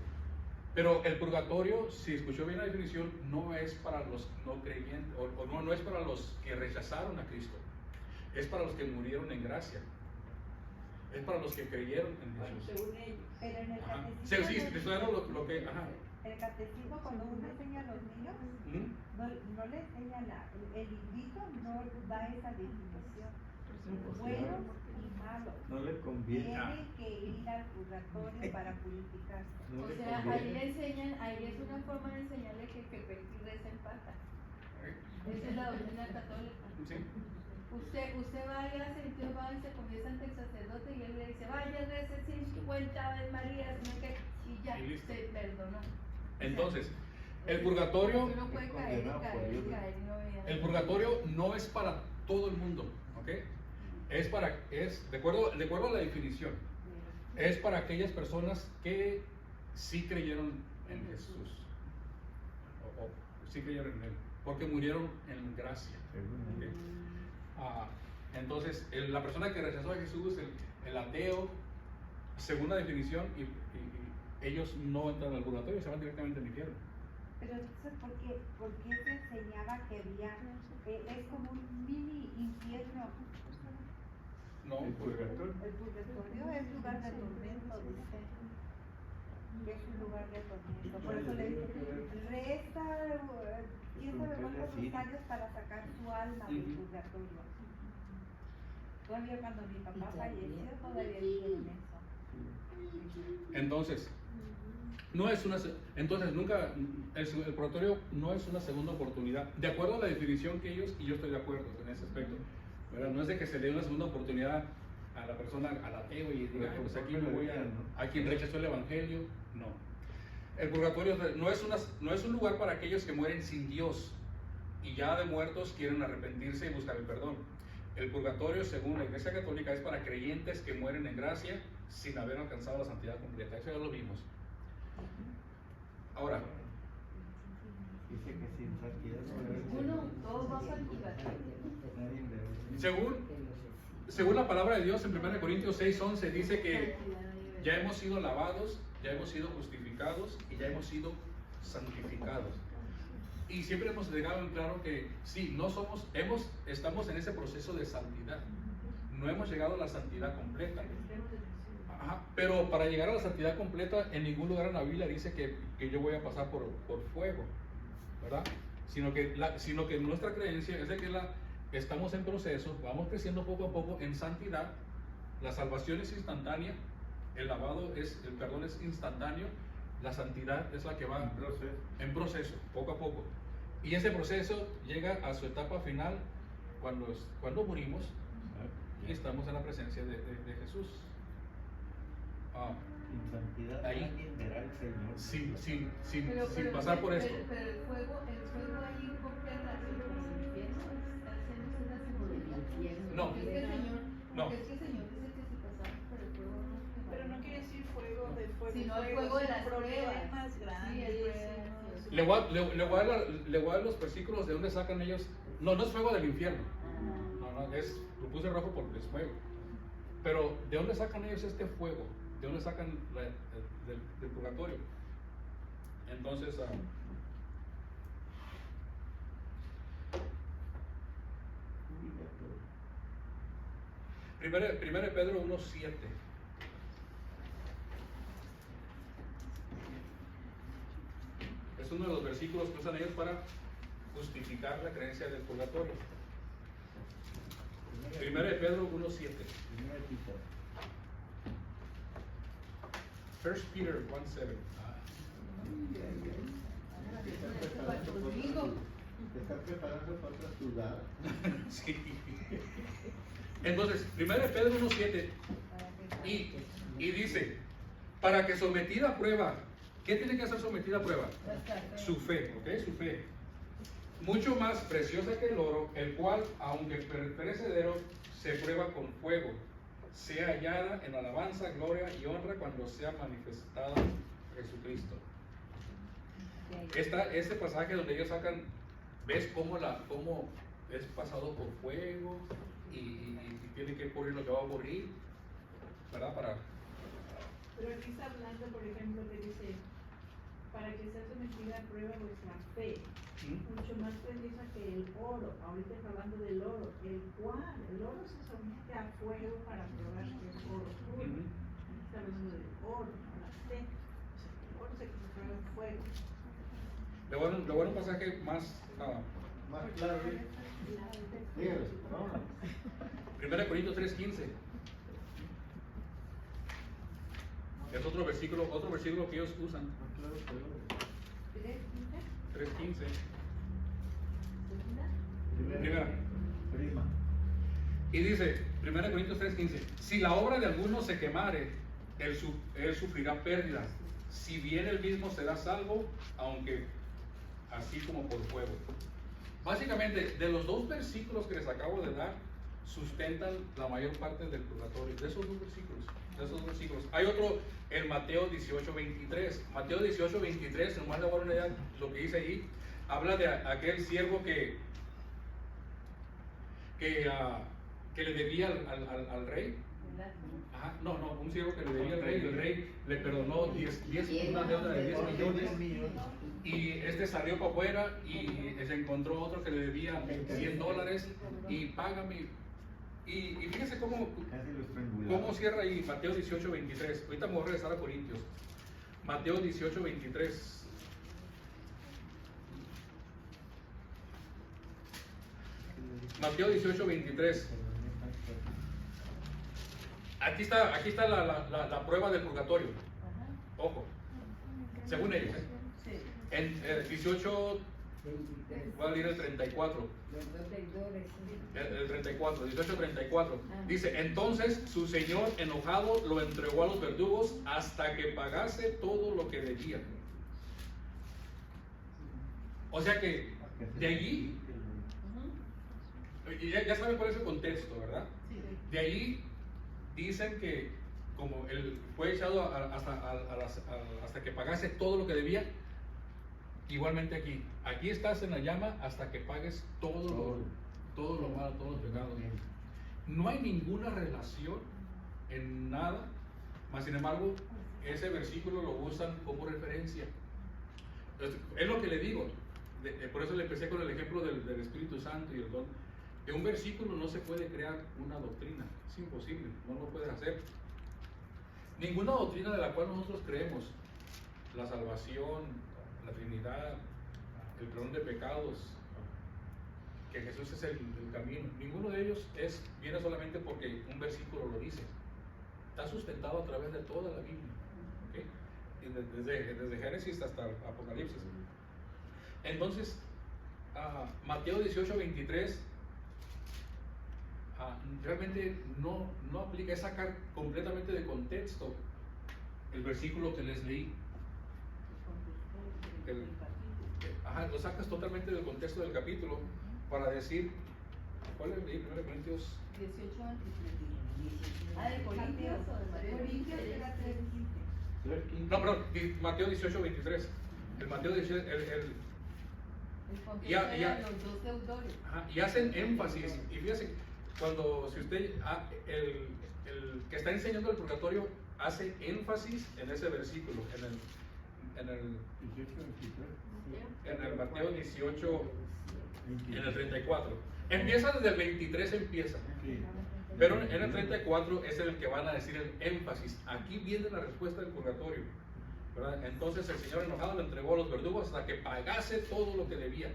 Pero el purgatorio, si escuchó bien la definición, no es para los no creyentes, o no es para los que rechazaron a Cristo, es para los que murieron en gracia, es para los que creyeron en Jesús. Según ellos. Pero en el Ajá. catecismo. Sí, estoy dando lo que, ajá. El catecismo, cuando uno enseña a los niños, ¿Mm? no le enseña el librito, no da esa definición. Buenos y malos. No le conviene. Tienen que ir al purgatorio para purificarse. No O le sea, ahí conviene. le enseñan, ahí es una forma de enseñarle que peca y reza empata. Esa es la doctrina católica. Sí. Usted vaya, entonces va y se confiesa ante el sacerdote y él le dice, vaya, rece 50 Ave María, sino que, y ya, Y listo. se perdonó. Entonces, el purgatorio, Uno puede caer y condenado por caer y Dios. caer y no veía. el purgatorio no es para todo el mundo, ¿ok? De acuerdo a la definición, es para aquellas personas que sí creyeron en Jesús, o sí creyeron en Él, porque murieron en gracia. ¿Ok? Entonces, la persona que rechazó a Jesús, el ateo, según la definición, y ellos no entran al purgatorio, se van directamente al infierno. Pero entonces, ¿por qué se enseñaba que había, es como un mini infierno? No. El purgatorio. El purgatorio es lugar de tormento, dice. Que es un lugar de tormento. Por eso le dice, reza, quién sabe cuántos años para sacar su alma del Ujú. purgatorio. Todavía cuando mi papá falleció, todavía dijeron eso. Entonces, nunca, el purgatorio no es una segunda oportunidad. De acuerdo a la definición que ellos, y yo estoy de acuerdo en ese aspecto, ¿verdad? No es de que se le dé una segunda oportunidad a la persona, al ateo, y diga, pues aquí me voy a quien rechazó el evangelio. No. El purgatorio no es un lugar para aquellos que mueren sin Dios y ya de muertos quieren arrepentirse y buscar el perdón. El purgatorio, según la Iglesia Católica, es para creyentes que mueren en gracia sin haber alcanzado la santidad completa. Eso ya lo vimos. Ahora, Dice que sin santidad no debe Uno, todos vamos al purgatorio. nadie debe. según la palabra de Dios en 1 Corintios 6:11 dice que ya hemos sido lavados, ya hemos sido justificados y ya hemos sido santificados. Y siempre hemos dejado en claro que sí, estamos en ese proceso de santidad. No hemos llegado a la santidad completa. Ajá, pero para llegar a la santidad completa, en ningún lugar en la Biblia dice que yo voy a pasar por fuego, ¿verdad? Sino que nuestra creencia es de que estamos en proceso, vamos creciendo poco a poco en santidad. La salvación es instantánea, el perdón es instantáneo, la santidad es la que va en proceso, poco a poco. Y ese proceso llega a su etapa final cuando morimos y estamos en la presencia de Jesús. Sin santidad Ahí. nadie verá al Señor. Sin pasar por esto. Pero el fuego ahí completa el infierno, está haciendo una simbología. No. Porque es que el Señor, No. porque es que el Señor dice que si pasamos por el fuego no nos quemaremos. Pero no quiere decir fuego de fuego. Sino el fuego de las problemas pruebas. grandes. Sí, el pruebas. Le voy a dar los versículos de donde sacan ellos. No es fuego del infierno. No, lo puse rojo porque es fuego. Pero ¿de dónde sacan ellos este fuego? ¿De dónde sacan del purgatorio? Entonces, primero Pedro 1:7. Es uno de los versículos que usan ellos para justificar la creencia del purgatorio. Primero de Pedro 1:7. First Peter 1:7. Te estás preparando para otra ciudad. Sí. Entonces, primero de Pedro 1:7 y dice, para que sometida a prueba, ¿qué tiene que ser sometida a prueba? Su fe, ¿ok? Su fe. Mucho más preciosa que el oro, el cual, aunque perecedero, se prueba con fuego, sea hallada en alabanza, gloria y honra cuando sea manifestado Jesucristo. Este pasaje donde ellos sacan, ves cómo es pasado por fuego y tiene que ocurrir lo que va a ocurrir, ¿verdad? Pero aquí está hablando, por ejemplo, que dice, para que sea sometida a prueba vuestra fe, mucho más preciosa que el oro. Ahorita está hablando del oro, el oro se somete a fuego para probar que es oro puro. Aquí está hablando del oro, no la fe. El oro se prueba en fuego. Le voy a dar un pasaje más Más claro, ¿eh? Dígalo, vámonos. 1 Corintios 3:15. Es otro versículo que ellos usan. Más claro que oro. 3:15. Primera. Prima. Y dice, 1 Corintios 3:15, si la obra de alguno se quemare, él sufrirá pérdidas. Si bien él mismo será salvo, aunque así como por fuego. Básicamente, de los dos versículos que les acabo de dar, sustentan la mayor parte del purgatorio. De esos dos versículos. Hay otro en Mateo 18:23. Mateo 18:23, nomás le voy a dar una idea, lo que dice ahí, habla de aquel siervo que le debía al rey. Ajá, no, un siervo que le debía al rey, y el rey le perdonó una deuda de 10 millones. Y este salió para afuera y se encontró otro que le debía $100 y págame. Y fíjense cómo Casi lo estrangulaba. ¿cómo cierra ahí Mateo 18:23? Ahorita me voy a regresar a Corintios. Mateo 18:23. Mateo 18:23. Aquí está la prueba del purgatorio. Ajá. Ojo, según ellos. Sí. En 18, voy a leer el 34. El 34, 18:34. Dice, entonces su señor enojado lo entregó a los verdugos hasta que pagase todo lo que debía. O sea que de allí, y ya saben cuál es el contexto, ¿verdad? Sí. De allí dicen que como él fue echado hasta que pagase todo lo que debía, igualmente aquí estás en la llama hasta que pagues todo lo malo, todos los pecados. No hay ninguna relación en nada, mas sin embargo ese versículo lo usan como referencia. Entonces, es lo que le digo, por eso le empecé con el ejemplo del Espíritu Santo y el don. De un versículo no se puede crear una doctrina, es imposible, no lo puedes hacer. Ninguna doctrina de la cual nosotros creemos, la salvación, la Trinidad, el perdón de pecados, que Jesús es el camino, ninguno de ellos viene solamente porque un versículo lo dice. Está sustentado a través de toda la Biblia, ¿okay? Desde Génesis hasta Apocalipsis. Entonces, Mateo 18:23 realmente no aplica, es sacar completamente de contexto el versículo que les leí. Lo sacas totalmente del contexto del capítulo para decir, ¿cuál es el leí? 1 Corintios 18:23. ¿Ah, de Corintios o de Mateo? Corintios era 3:15. No, perdón, Mateo 18:23. El Mateo 18, El contexto Ya. eran los dos deudores. y hacen énfasis, y fíjense, si usted, el que está enseñando el purgatorio hace énfasis en ese versículo, en el Mateo 18, en el 34. Empieza desde el 23, pero en el 34 es en el que van a decir el énfasis. Aquí viene la respuesta del purgatorio, ¿verdad? Entonces el Señor enojado le entregó a los verdugos hasta que pagase todo lo que debía.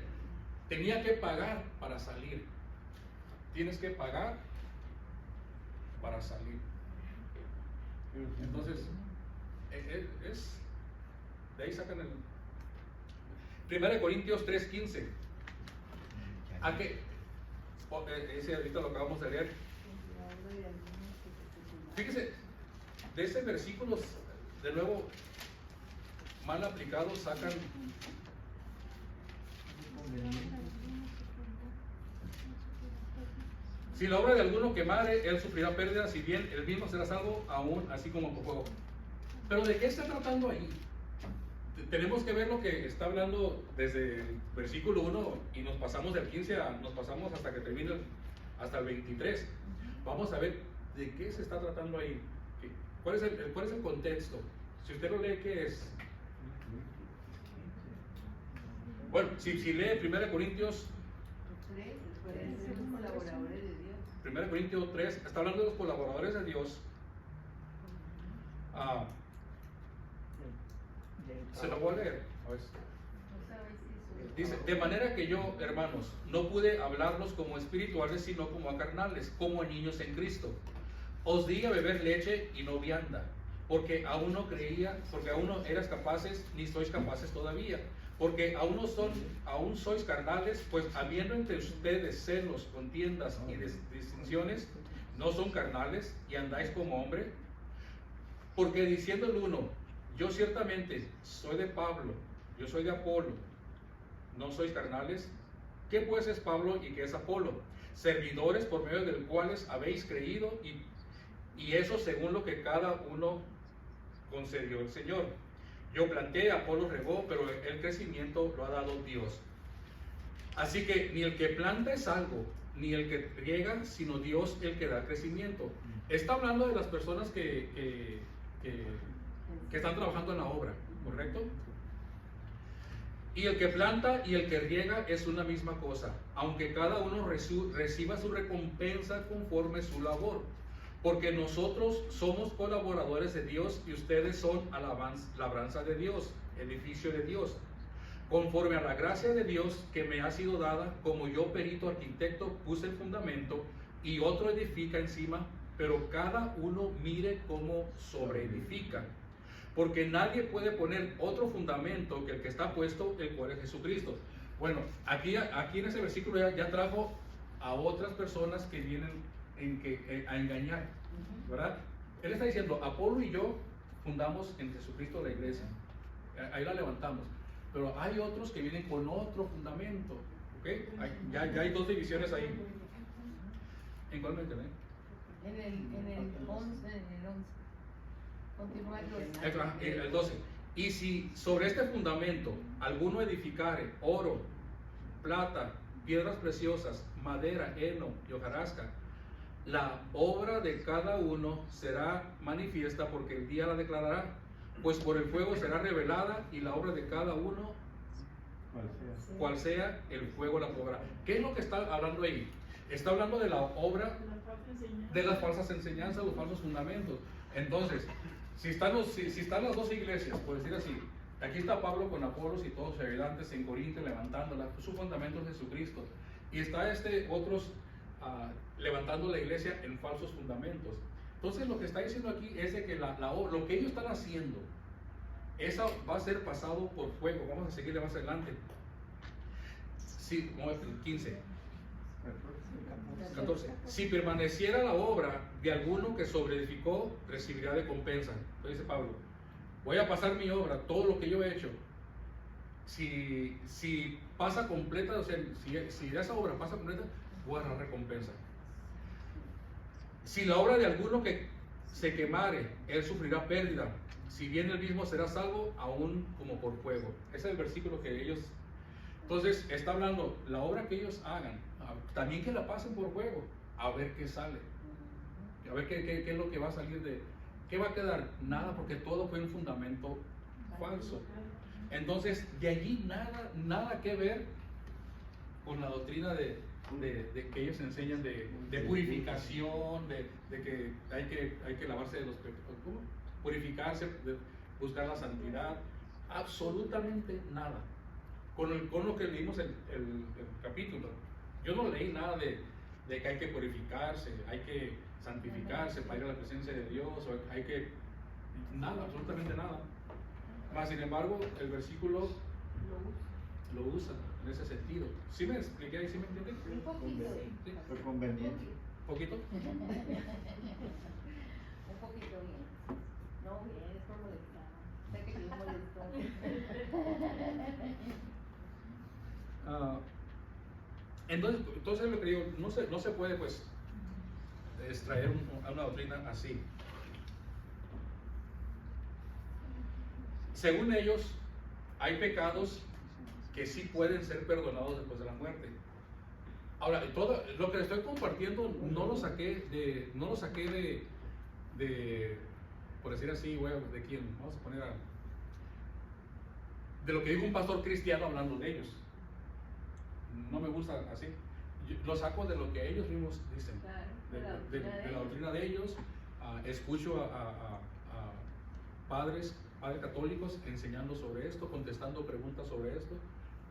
Tenía que pagar para salir. Tienes que pagar para salir. Entonces, de ahí sacan el 1 Corintios 3:15. ¿A qué? Ese ahorita lo acabamos de leer. Fíjese, de ese versículo, de nuevo, mal aplicados, sacan. Si la obra de alguno quemare, él sufrirá pérdida, si bien él mismo será salvo, aún así como por fuego. Pero ¿de qué está tratando ahí? Tenemos que ver lo que está hablando desde el versículo 1 y nos pasamos del 15 nos pasamos hasta que termine hasta el 23. Vamos a ver de qué se está tratando ahí. ¿Cuál es el contexto? Si usted lo lee, ¿qué es? Bueno, si lee 1 Corintios 3, pueden ser los colaboradores de Dios. 1 Corintios 3, está hablando de los colaboradores de Dios. Se lo voy a leer. A ver. No sabes si Dice, de manera que yo, hermanos, no pude hablarlos como espirituales, sino como a carnales, como a niños en Cristo. Os di a beber leche y no vianda, porque aún no eras capaces, ni sois capaces todavía. Porque aún sois carnales, pues habiendo entre ustedes celos, contiendas y distinciones, no son carnales y andáis como hombre. Porque diciendo el uno, yo ciertamente soy de Pablo, yo soy de Apolo, no sois carnales. ¿Qué pues es Pablo y qué es Apolo? Servidores por medio del cuales habéis creído y eso según lo que cada uno concedió el Señor. Yo planté, Apolo regó, pero el crecimiento lo ha dado Dios. Así que ni el que planta es algo, ni el que riega, sino Dios el que da crecimiento. Está hablando de las personas que están trabajando en la obra, ¿correcto? Y el que planta y el que riega es una misma cosa, aunque cada uno reciba su recompensa conforme su labor. Porque nosotros somos colaboradores de Dios y ustedes son labranza de Dios, edificio de Dios. Conforme a la gracia de Dios que me ha sido dada, como yo perito arquitecto puse el fundamento y otro edifica encima, pero cada uno mire cómo sobreedifica. Porque nadie puede poner otro fundamento que el que está puesto, el cual es Jesucristo. Bueno, aquí en ese versículo ya trajo a otras personas que vienen a engañar, ¿verdad? Él está diciendo, Apolo y yo fundamos en Jesucristo la iglesia, ahí la levantamos, pero hay otros que vienen con otro fundamento, ¿ok? Ya hay dos divisiones ahí. ¿En cuál me quedé? En el 11. Continúa el 12. El 12. Y si sobre este fundamento alguno edificare oro, plata, piedras preciosas, madera, heno y hojarasca, la obra de cada uno será manifiesta porque el día la declarará, pues por el fuego será revelada y la obra de cada uno, cual sea, el fuego la probará. ¿Qué es lo que está hablando ahí? Está hablando de la obra de las falsas enseñanzas, los falsos fundamentos. Entonces, si están las dos iglesias, por decir así, aquí está Pablo con Apolos y todos sus ayudantes en Corinto levantándola, su fundamento es Jesucristo, y está otros levantando la iglesia en falsos fundamentos. Entonces lo que está diciendo aquí es de que lo que ellos están haciendo, eso va a ser pasado por fuego. Vamos a seguirle más adelante. Sí, 15. 14. Si permaneciera la obra de alguno que sobreedificó, recibirá recompensa. Entonces dice Pablo, voy a pasar mi obra, todo lo que yo he hecho. Si pasa completa, o sea, si esa obra pasa completa, voy a dar recompensa. Si la obra de alguno que se quemare, él sufrirá pérdida. Si bien él mismo será salvo, aún como por fuego. Ese es el versículo que ellos... Entonces, está hablando, la obra que ellos hagan, también que la pasen por fuego, a ver qué sale. A ver qué es lo que va a salir de... ¿Qué va a quedar? Nada, porque todo fue un fundamento falso. Entonces, de allí nada que ver con la doctrina de que ellos enseñan de purificación, de que hay que lavarse de los pecados, ¿cómo? Purificarse, de buscar la santidad, absolutamente nada. Con lo que leímos el capítulo, yo no leí nada de que hay que purificarse, hay que santificarse para ir a la presencia de Dios, o hay que... Nada, absolutamente nada. Mas, sin embargo, el versículo lo usa en ese sentido. ¿Sí me expliqué ahí? ¿Sí me entienden? Un poquito. ¿Sí? Por conveniencia. ¿Poquito? Un poquito bien. No, bien, es por molestar. Sé que yo molesto. Entonces lo que digo, no se puede pues extraer una doctrina así. Según ellos, hay pecados que sí pueden ser perdonados después de la muerte. Ahora, todo lo que les estoy compartiendo no lo saqué de por decir así, ¿de quién? Vamos a poner de lo que dijo un pastor cristiano hablando de ellos. No me gusta así. Yo lo saco de lo que ellos mismos dicen, Claro, de la doctrina de ellos. Escucho a padres católicos enseñando sobre esto, contestando preguntas sobre esto.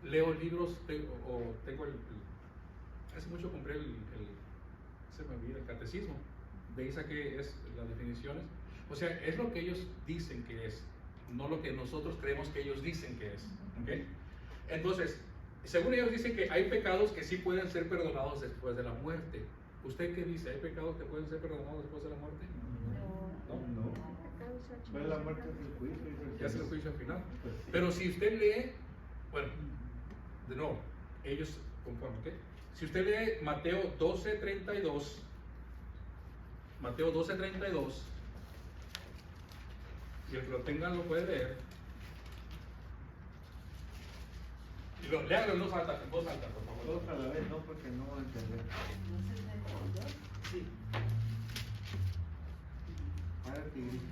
Leo libros, hace mucho compré se me olvida, el catecismo. De ahí saqué las definiciones. O sea, es lo que ellos dicen que es, no lo que nosotros creemos que ellos dicen que es. ¿Okay? Entonces, según ellos dicen que hay pecados que sí pueden ser perdonados después de la muerte. ¿Usted qué dice? ¿Hay pecados que pueden ser perdonados después de la muerte? No. Pues la muerte es el juicio. Ya es el juicio final. Pero si usted lee, bueno, de nuevo, ellos conforme, ¿ok? Si usted lee Mateo 12:32, y el que lo tenga lo puede leer. Y léalo en voz alta, por favor. Todos a la vez, no, porque no entendemos. Sí. Para que grite.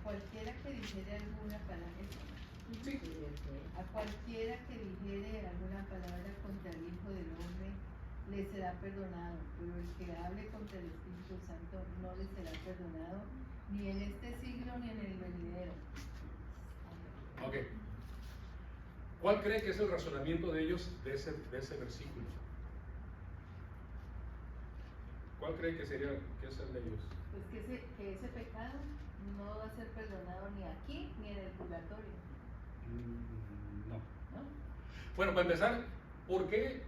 cualquiera que dijere alguna palabra, Sí. a cualquiera que dijere alguna palabra contra el Hijo del Hombre, le será perdonado, pero el que hable contra el Espíritu Santo no le será perdonado, ni en este siglo ni en el venidero. Ok. ¿Cuál cree que es el razonamiento de ellos de ese versículo? ¿Cuál cree que sería que es el de ellos? Pues que ese pecado no va a ser perdonado ni aquí ni en el purgatorio, No. ¿no? Bueno, para empezar, ¿por qué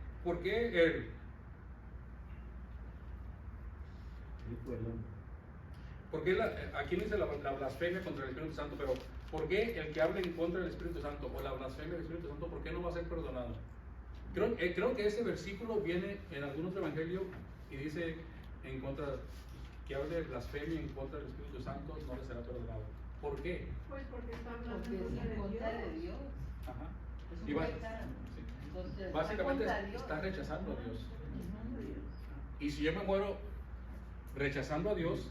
aquí no dice la blasfemia contra el Espíritu Santo, pero ¿por qué el que hable en contra del Espíritu Santo o la blasfemia del Espíritu Santo, por qué no va a ser perdonado? Creo que ese versículo viene en algunos evangelios y dice en contra, que hable blasfemia en contra del Espíritu Santo no le será perdonado. ¿Por qué? Pues porque está hablando Porque es en contra de Dios. Ajá. Es Y un va- pecado. sí. Entonces, Básicamente va contra Dios. está rechazando a Dios. Ujú. Y si yo me muero rechazando a Dios,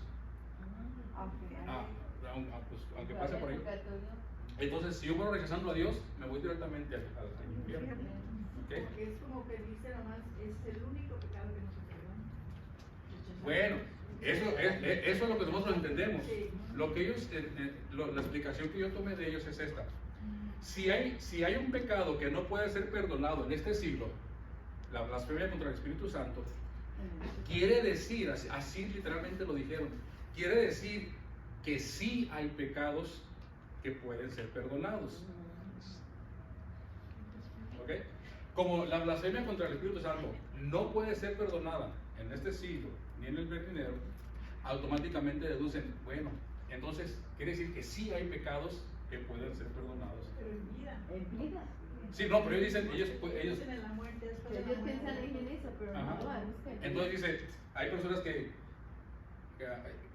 pues, aunque pase por ahí, Purgatorio. entonces si yo muero rechazando a Dios, me voy directamente al infierno. ¿Ok? Porque es como que dice nomás, es el único pecado que no se perdona. Bueno, eso es lo que nosotros entendemos. Sí. Lo que ellos, la explicación que yo tomé de ellos es esta. Si hay un pecado que no puede ser perdonado en este siglo, la blasfemia contra el Espíritu Santo, quiere decir, así literalmente lo dijeron, quiere decir que sí hay pecados que pueden ser perdonados. ¿Ok? Como la blasfemia contra el Espíritu Santo no puede ser perdonada en este siglo ni en el venidero, automáticamente deducen, bueno, entonces quiere decir que sí hay pecados que pueden ser perdonados. Pero en vida. En vida. Sí, no, pero ellos dicen, ellos Dicen en la muerte, después de la Ellos muerte. piensan en eso, pero Ajá. no lo buscan. Entonces dice, hay personas que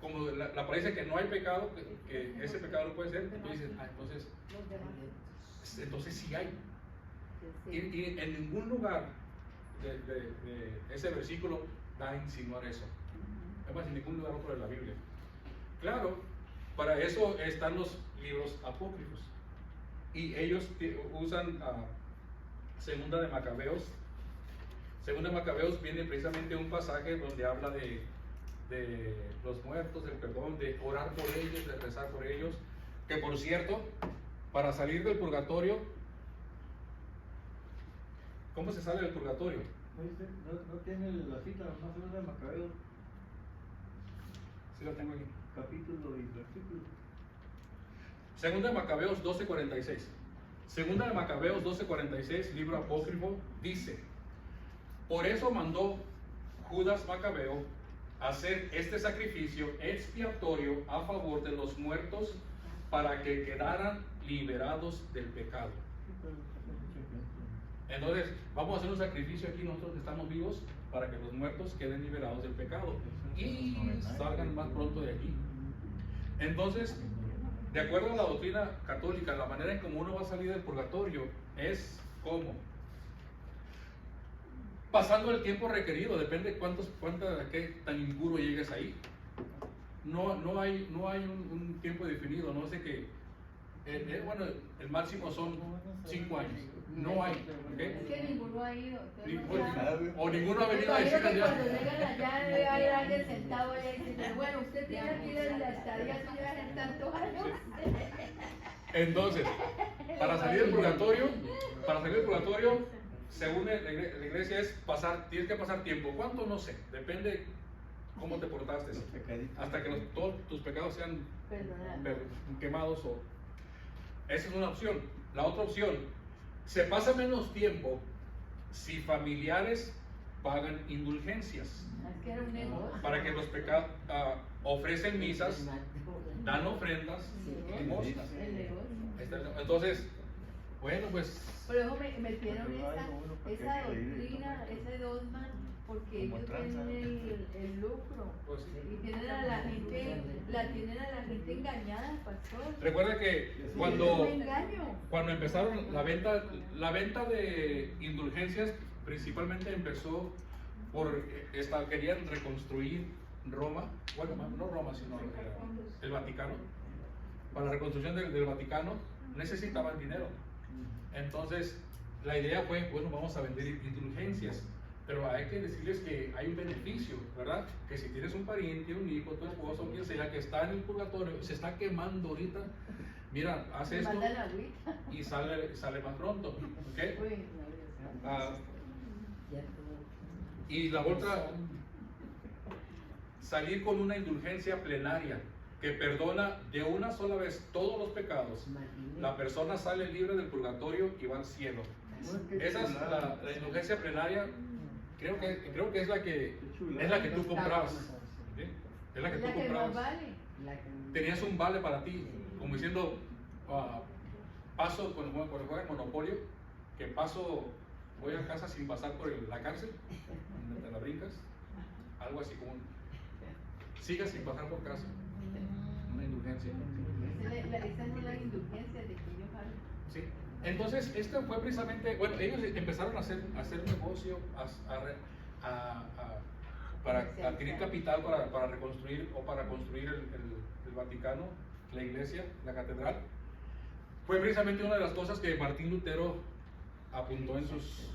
como la palabra dice que no hay pecado, que ese pecado no puede ser, entonces dicen, entonces sí hay. Y en ningún lugar de ese versículo da a insinuar eso. Además, en ningún lugar otro de la Biblia. Claro, para eso están los libros apócrifos. Y ellos usan Segunda de Macabeos. Segunda de Macabeos viene precisamente un pasaje donde habla de los muertos, del perdón, de orar por ellos, de rezar por ellos. Que por cierto, para salir del purgatorio, ¿cómo se sale del purgatorio? ¿No tiene la cita más segunda de Macabeos, Sí, la tengo aquí. capítulo y versículo? Segunda de Macabeos 12:46. Segunda de Macabeos 12:46, libro apócrifo, dice: por eso mandó Judas Macabeo hacer este sacrificio expiatorio a favor de los muertos para que quedaran liberados del pecado. Entonces, vamos a hacer un sacrificio aquí nosotros que estamos vivos para que los muertos queden liberados del pecado y salgan más pronto de aquí. Entonces, de acuerdo a la doctrina católica, la manera en como uno va a salir del purgatorio es ¿cómo? Pasando el tiempo requerido, depende qué tan impuro llegues ahí. No hay un tiempo definido, no sé qué. Bueno, el máximo son 5 años. No hay. ¿Ok? Es que ninguno ha ido. O ninguno ha venido a Me decir imagino que cuando allá. llegan allá debe haber alguien sentado allá y dice, bueno, usted tiene aquí la estadía suya en tantos años. Entonces, para salir del purgatorio, según la iglesia es tienes que pasar tiempo. ¿Cuánto? No sé, depende cómo te portaste. Hasta que todos tus pecados sean quemados. Esa es una opción. La otra opción, se pasa menos tiempo si familiares pagan indulgencias. Es que era un negocio. Para que los pecados ofrecen misas, dan ofrendas, limosnas. El negocio. Entonces, bueno, pues Por eso metieron esa doctrina, ese dogma, porque ellos tienen el lucro. Pues sí. Y tienen a la gente engañada, pastor. Recuerda que Es cuando un engaño. empezaron la venta de indulgencias, principalmente empezó querían reconstruir Roma, bueno, no Roma, sino el Vaticano. para la reconstrucción del Vaticano, necesitaban dinero. Entonces, la idea fue, bueno, vamos a vender indulgencias, pero hay que decirles que hay un beneficio, ¿verdad? Que si tienes un pariente, un hijo, tu esposo, quien sea, que está en el purgatorio, se está quemando ahorita, mira, haz esto Manda la agüita. y sale más pronto, ¿ok? Uy, no, Dios santo. Ah, Ya todo. y la otra, salir con una indulgencia plenaria que perdona de una sola vez todos los pecados. Imagínate. La persona sale libre del purgatorio y va al cielo. Esa es la indulgencia plenaria. Creo que es la que tú comprabas. ¿Sí? Es la que Es tú la que más comprabas. vale. La que- Tenías un vale para ti, como diciendo, paso cuando juegas Monopolio, que voy a casa sin pasar por la cárcel, donde te la brincas, algo así como sigas sin pasar por casa, una indulgencia. Esa es la indulgencia de que ellos hablan. Sí. Entonces, esto fue precisamente, bueno, ellos empezaron a hacer negocio, para adquirir capital para reconstruir o para construir el Vaticano, la iglesia, la catedral. Fue precisamente una de las cosas que Martín Lutero apuntó en sus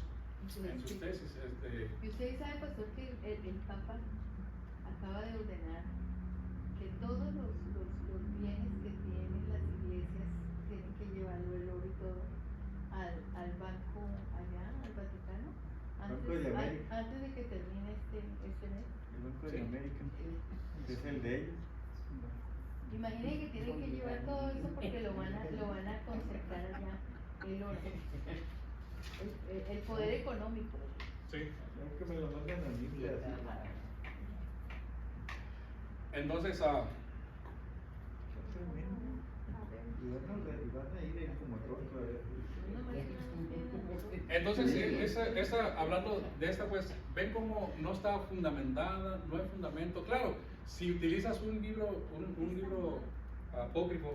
tesis. Y ustedes saben, pastor, que el Papa acaba de ordenar que todos los bienes que tienen las iglesias tienen que llevarlo, el oro y todo, al banco allá, al Vaticano, Banco de América. antes de que termine este mes. El Banco de Sí. América, es el de ellos. Imaginen que tienen que llevar todo eso porque lo van a concentrar allá, el oro. El poder económico. Sí. Es que me lo mandan a mí. Entonces, Y van a ir como tronco. No me entienden. entonces hablando de esta, pues, ven cómo no está fundamentada, no hay fundamento. Claro, si utilizas un libro apócrifo,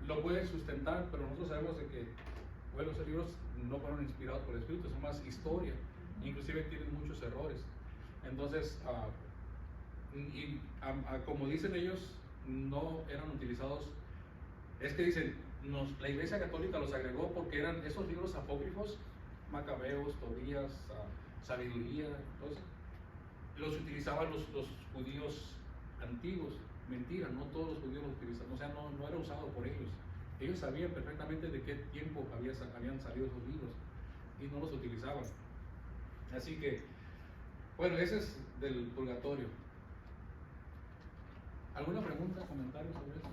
lo puedes sustentar, pero nosotros sabemos de que, bueno, esos libros no fueron inspirados por el Espíritu, son más historia, inclusive tienen muchos errores. Entonces, como dicen ellos, no eran utilizados. Es que dicen, la Iglesia Católica los agregó porque eran esos libros apócrifos, Macabeos, Tobías, Sabiduría, entonces, los utilizaban los judíos antiguos. Mentira, no todos los judíos los utilizaban, o sea, no era usado por ellos. Ellos sabían perfectamente de qué tiempo habían salido esos libros y no los utilizaban. Así que, bueno, ese es del purgatorio. ¿Alguna pregunta, comentario sobre eso?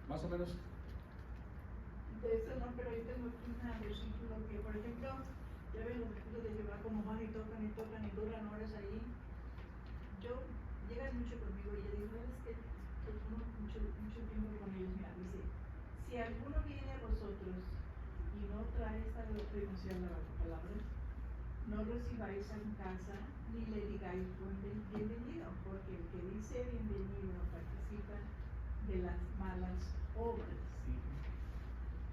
Más o menos. De eso no, pero yo tengo aquí un versículo que, por ejemplo, ya ven los testigos de Jehová como van y tocan y duran horas ahí. Llegan mucho conmigo y yo digo, ¿sabes qué? Pues uno mucho tiempo con ellos, mira, dice, si alguno viene a vosotros y no trae esta afirmación de la palabra, no recibáis en casa ni le digáis bienvenido, porque el que dice bienvenido participa de las malas obras.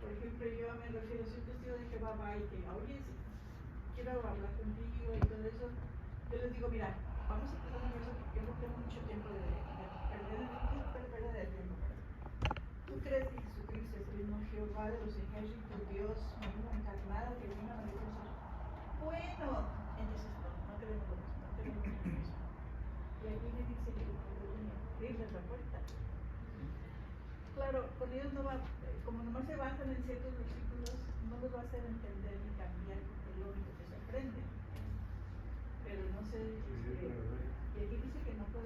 Por ejemplo, yo me refiero, si un testigo de Jehová va y que, oye, quiero hablar contigo y todo eso, yo les digo, mira, vamos a empezar una cosa porque yo no tengo mucho tiempo de perder de tiempo. ¿Tú crees que Jesucristo es el mismo Jehová de los ejércitos, Dios mismo encarnado que vino a manifestar? Bueno, entonces no queremos lo mismo, no queremos lo mismo. Y aquí me dice que abrirles la puerta. Claro, con ellos no va, como nomás se basan en ciertos versículos, no los va a hacer entender ni cambiar, porque es lo único que se aprende. Pero no sé, y aquí dice que no puede